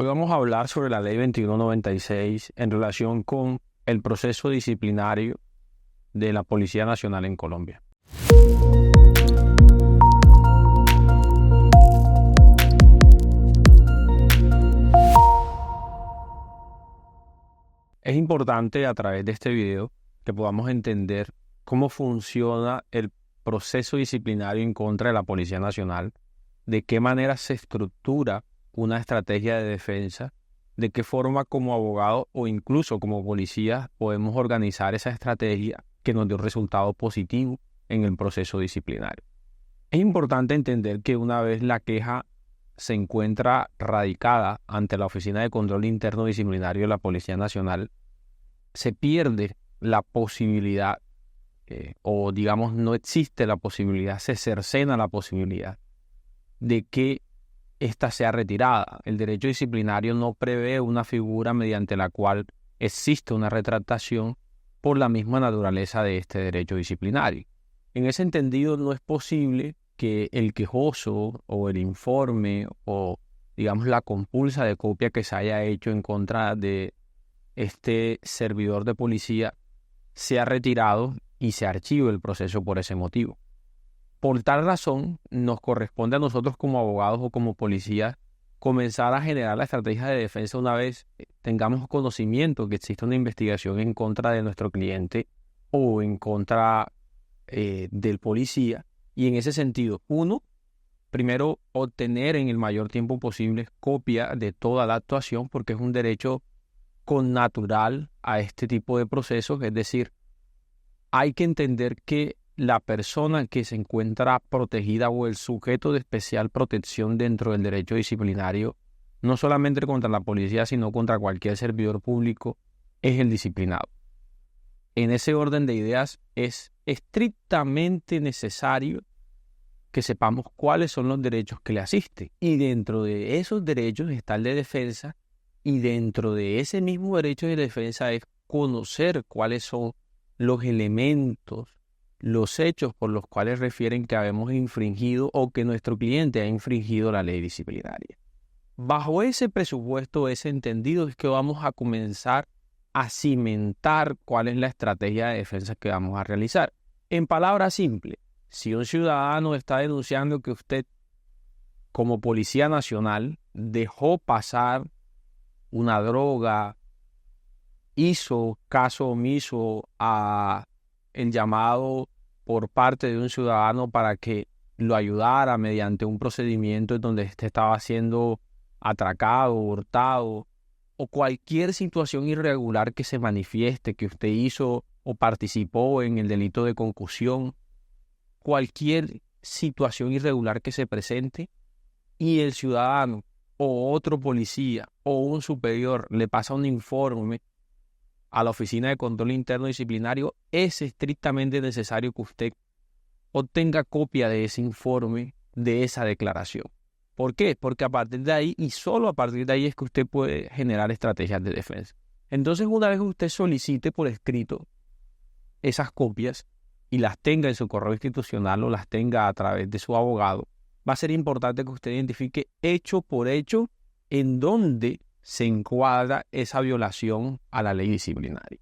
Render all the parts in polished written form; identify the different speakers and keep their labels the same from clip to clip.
Speaker 1: Hoy vamos a hablar sobre la Ley 2196 en relación con el proceso disciplinario de la Policía Nacional en Colombia. Es importante a través de este video que podamos entender cómo funciona el proceso disciplinario en contra de la Policía Nacional, de qué manera se estructura una estrategia de defensa, de qué forma como abogado o incluso como policía podemos organizar esa estrategia que nos dé un resultado positivo en el proceso disciplinario. Es importante entender que una vez la queja se encuentra radicada ante la Oficina de Control Interno Disciplinario de la Policía Nacional, se pierde la posibilidad, o digamos no existe la posibilidad, se cercena la posibilidad de que ésta sea retirada. El derecho disciplinario no prevé una figura mediante la cual existe una retractación por la misma naturaleza de este derecho disciplinario. En ese entendido, no es posible que el quejoso o el informe o, digamos, la compulsa de copia que se haya hecho en contra de este servidor de policía sea retirado y se archive el proceso por ese motivo. Por tal razón, nos corresponde a nosotros como abogados o como policías comenzar a generar la estrategia de defensa una vez tengamos conocimiento que existe una investigación en contra de nuestro cliente o en contra del policía. Y en ese sentido, primero obtener en el mayor tiempo posible copia de toda la actuación, porque es un derecho connatural a este tipo de procesos. Es decir, hay que entender que la persona que se encuentra protegida o el sujeto de especial protección dentro del derecho disciplinario, no solamente contra la policía, sino contra cualquier servidor público, es el disciplinado. En ese orden de ideas, es estrictamente necesario que sepamos cuáles son los derechos que le asisten. Y dentro de esos derechos está el de defensa, y dentro de ese mismo derecho de defensa es conocer cuáles son los elementos, los hechos por los cuales refieren que habemos infringido o que nuestro cliente ha infringido la ley disciplinaria. Bajo ese presupuesto, ese entendido, es que vamos a comenzar a cimentar cuál es la estrategia de defensa que vamos a realizar. En palabras simples, si un ciudadano está denunciando que usted, como Policía Nacional, dejó pasar una droga, hizo caso omiso a el llamado por parte de un ciudadano para que lo ayudara mediante un procedimiento en donde este estaba siendo atracado, hurtado, o cualquier situación irregular que se manifieste, que usted hizo o participó en el delito de concusión, cualquier situación irregular que se presente, y el ciudadano o otro policía o un superior le pasa un informe a la Oficina de Control Interno Disciplinario, es estrictamente necesario que usted obtenga copia de ese informe, de esa declaración. ¿Por qué? Porque a partir de ahí, y solo a partir de ahí, es que usted puede generar estrategias de defensa. Entonces, una vez que usted solicite por escrito esas copias y las tenga en su correo institucional o las tenga a través de su abogado, va a ser importante que usted identifique hecho por hecho en dónde se encuadra esa violación a la ley disciplinaria.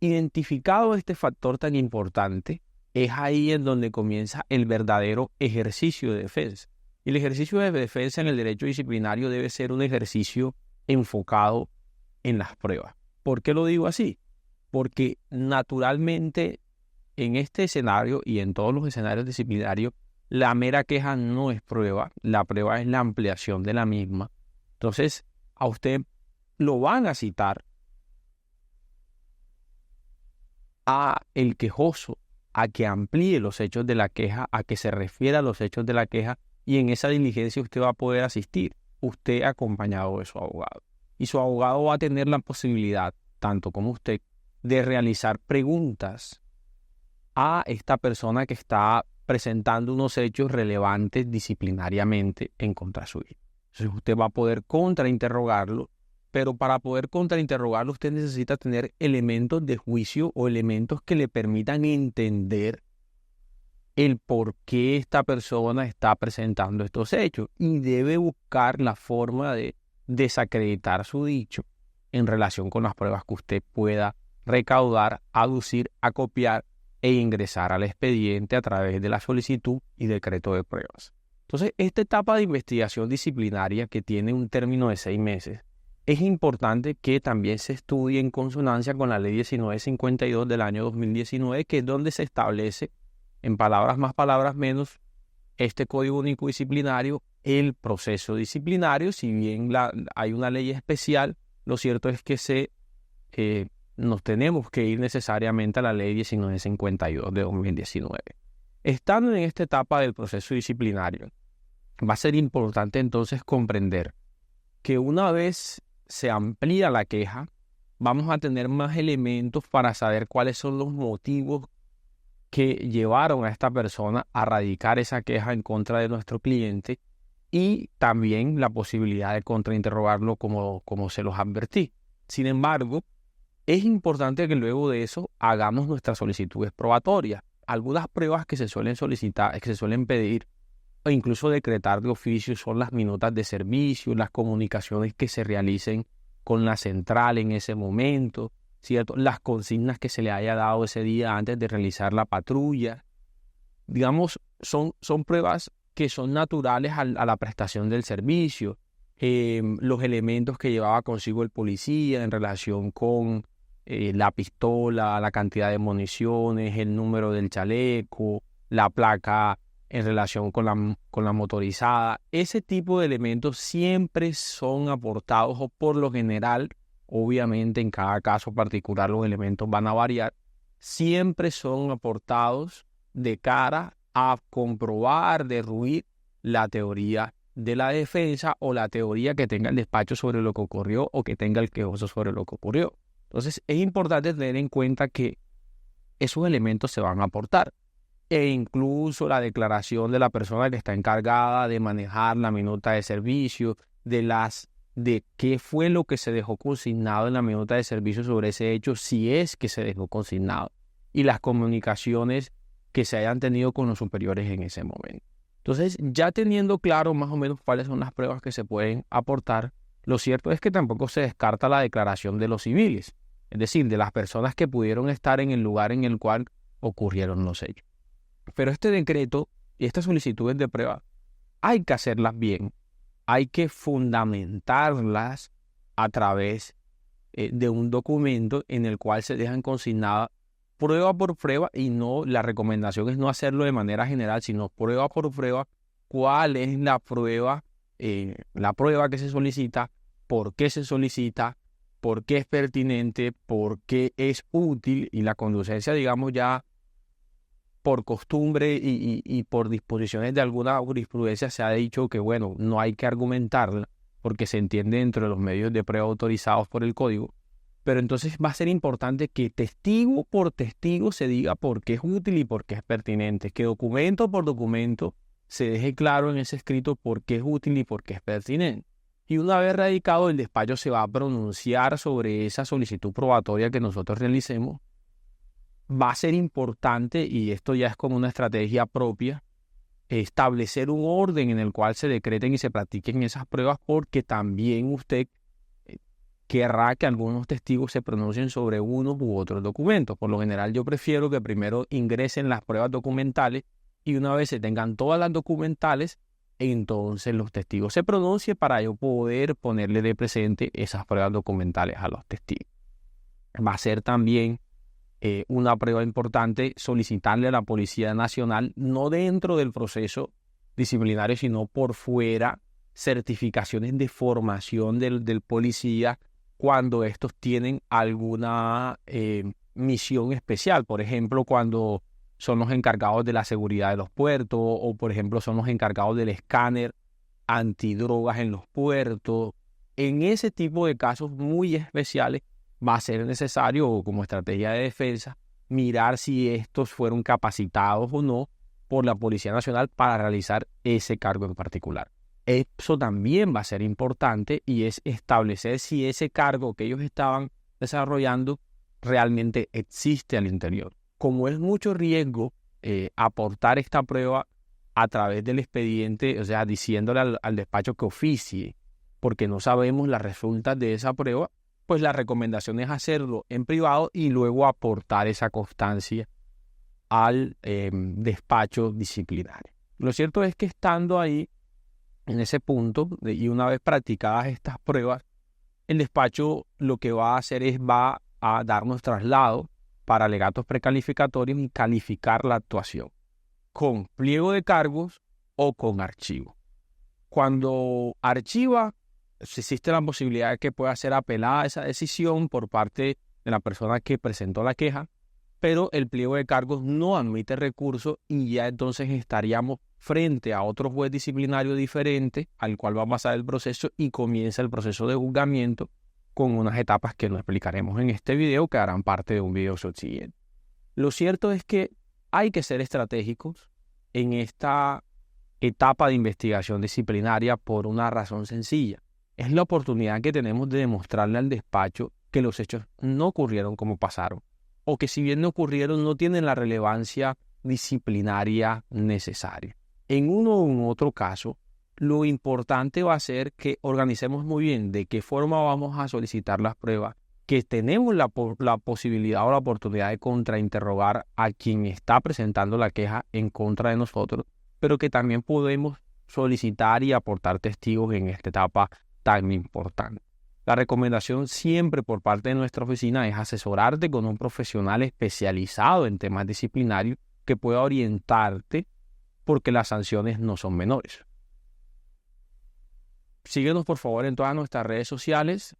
Speaker 1: Identificado este factor tan importante, es ahí en donde comienza el verdadero ejercicio de defensa. Y el ejercicio de defensa en el derecho disciplinario debe ser un ejercicio enfocado en las pruebas. ¿Por qué lo digo así? Porque naturalmente en este escenario y en todos los escenarios disciplinarios, la mera queja no es prueba, la prueba es la ampliación de la misma. Entonces, a usted lo van a citar a el quejoso a que amplíe los hechos de la queja, a que se refiera a los hechos de la queja, y en esa diligencia usted va a poder asistir, usted acompañado de su abogado. Y su abogado va a tener la posibilidad, tanto como usted, de realizar preguntas a esta persona que está presentando unos hechos relevantes disciplinariamente en contra suya. Entonces usted va a poder contrainterrogarlo, pero para poder contrainterrogarlo usted necesita tener elementos de juicio o elementos que le permitan entender el por qué esta persona está presentando estos hechos, y debe buscar la forma de desacreditar su dicho en relación con las pruebas que usted pueda recaudar, aducir, acopiar e ingresar al expediente a través de la solicitud y decreto de pruebas. Entonces, esta etapa de investigación disciplinaria, que tiene un término de 6 meses, es importante que también se estudie en consonancia con la Ley 1952 del año 2019, que es donde se establece, en palabras más, palabras menos, este Código Único Disciplinario, el proceso disciplinario. Si bien hay una ley especial, lo cierto es que nos tenemos que ir necesariamente a la Ley 1952 de 2019. Estando en esta etapa del proceso disciplinario, va a ser importante entonces comprender que una vez se amplía la queja, vamos a tener más elementos para saber cuáles son los motivos que llevaron a esta persona a radicar esa queja en contra de nuestro cliente, y también la posibilidad de contrainterrogarlo como se los advertí. Sin embargo, es importante que luego de eso hagamos nuestras solicitudes probatorias. Algunas pruebas que se suelen solicitar, que se suelen pedir o incluso decretar de oficio, son las minutas de servicio, las comunicaciones que se realicen con la central en ese momento, ¿cierto? Las consignas que se le haya dado ese día antes de realizar la patrulla. Digamos, son pruebas que son naturales a la prestación del servicio. Los elementos que llevaba consigo el policía en relación con la pistola, la cantidad de municiones, el número del chaleco, la placa en relación con la motorizada. Ese tipo de elementos siempre son aportados, o por lo general, obviamente en cada caso particular los elementos van a variar, siempre son aportados de cara a comprobar, derruir la teoría de la defensa o la teoría que tenga el despacho sobre lo que ocurrió o que tenga el quejoso sobre lo que ocurrió. Entonces, es importante tener en cuenta que esos elementos se van a aportar, e incluso la declaración de la persona que está encargada de manejar la minuta de servicio, de qué fue lo que se dejó consignado en la minuta de servicio sobre ese hecho, si es que se dejó consignado, y las comunicaciones que se hayan tenido con los superiores en ese momento. Entonces, ya teniendo claro más o menos cuáles son las pruebas que se pueden aportar, lo cierto es que tampoco se descarta la declaración de los civiles, es decir, de las personas que pudieron estar en el lugar en el cual ocurrieron los hechos. Pero este decreto y estas solicitudes de prueba hay que hacerlas bien, hay que fundamentarlas a través de un documento en el cual se dejan consignadas prueba por prueba, y no, la recomendación es no hacerlo de manera general, sino prueba por prueba, cuál es la prueba que se solicita, por qué se solicita, por qué es pertinente, por qué es útil, y la conducencia, digamos, ya por costumbre y por disposiciones de alguna jurisprudencia se ha dicho que, bueno, no hay que argumentarla porque se entiende dentro de los medios de prueba autorizados por el código. Pero entonces va a ser importante que testigo por testigo se diga por qué es útil y por qué es pertinente, que documento por documento se deje claro en ese escrito por qué es útil y por qué es pertinente. Y una vez radicado, el despacho se va a pronunciar sobre esa solicitud probatoria que nosotros realicemos. Va a ser importante, y esto ya es como una estrategia propia, establecer un orden en el cual se decreten y se practiquen esas pruebas, porque también usted querrá que algunos testigos se pronuncien sobre unos u otros documentos. Por lo general, yo prefiero que primero ingresen las pruebas documentales, y una vez se tengan todas las documentales, entonces los testigos se pronuncien para yo poder ponerle de presente esas pruebas documentales a los testigos. Va a ser también una prueba importante solicitarle a la Policía Nacional, no dentro del proceso disciplinario, sino por fuera, certificaciones de formación del policía cuando estos tienen alguna misión especial. Por ejemplo, cuando son los encargados de la seguridad de los puertos, o por ejemplo son los encargados del escáner antidrogas en los puertos. En ese tipo de casos muy especiales va a ser necesario, como estrategia de defensa, mirar si estos fueron capacitados o no por la Policía Nacional para realizar ese cargo en particular. Eso también va a ser importante, y es establecer si ese cargo que ellos estaban desarrollando realmente existe al interior. Como es mucho riesgo aportar esta prueba a través del expediente, o sea, diciéndole al despacho que oficie porque no sabemos las resultas de esa prueba, pues la recomendación es hacerlo en privado y luego aportar esa constancia al despacho disciplinario. Lo cierto es que estando ahí, en ese punto, y una vez practicadas estas pruebas, el despacho lo que va a hacer es va a darnos traslado para alegatos precalificatorios y calificar la actuación con pliego de cargos o con archivo. Cuando archiva, existe la posibilidad de que pueda ser apelada esa decisión por parte de la persona que presentó la queja, pero el pliego de cargos no admite recurso y ya entonces estaríamos frente a otro juez disciplinario diferente al cual va a pasar el proceso y comienza el proceso de juzgamiento con unas etapas que no explicaremos en este video, que harán parte de un video subsiguiente. Lo cierto es que hay que ser estratégicos en esta etapa de investigación disciplinaria por una razón sencilla. Es la oportunidad que tenemos de demostrarle al despacho que los hechos no ocurrieron como pasaron, o que si bien no ocurrieron no tienen la relevancia disciplinaria necesaria. En uno u otro caso, lo importante va a ser que organicemos muy bien de qué forma vamos a solicitar las pruebas, que tenemos la posibilidad o la oportunidad de contrainterrogar a quien está presentando la queja en contra de nosotros, pero que también podemos solicitar y aportar testigos en esta etapa tan importante. La recomendación siempre por parte de nuestra oficina es asesorarte con un profesional especializado en temas disciplinarios que pueda orientarte, porque las sanciones no son menores. Síguenos por favor en todas nuestras redes sociales.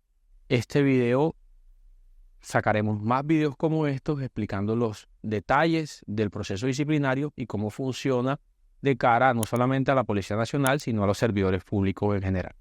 Speaker 1: Este video sacaremos más videos como estos explicando los detalles del proceso disciplinario y cómo funciona de cara no solamente a la Policía Nacional, sino a los servidores públicos en general.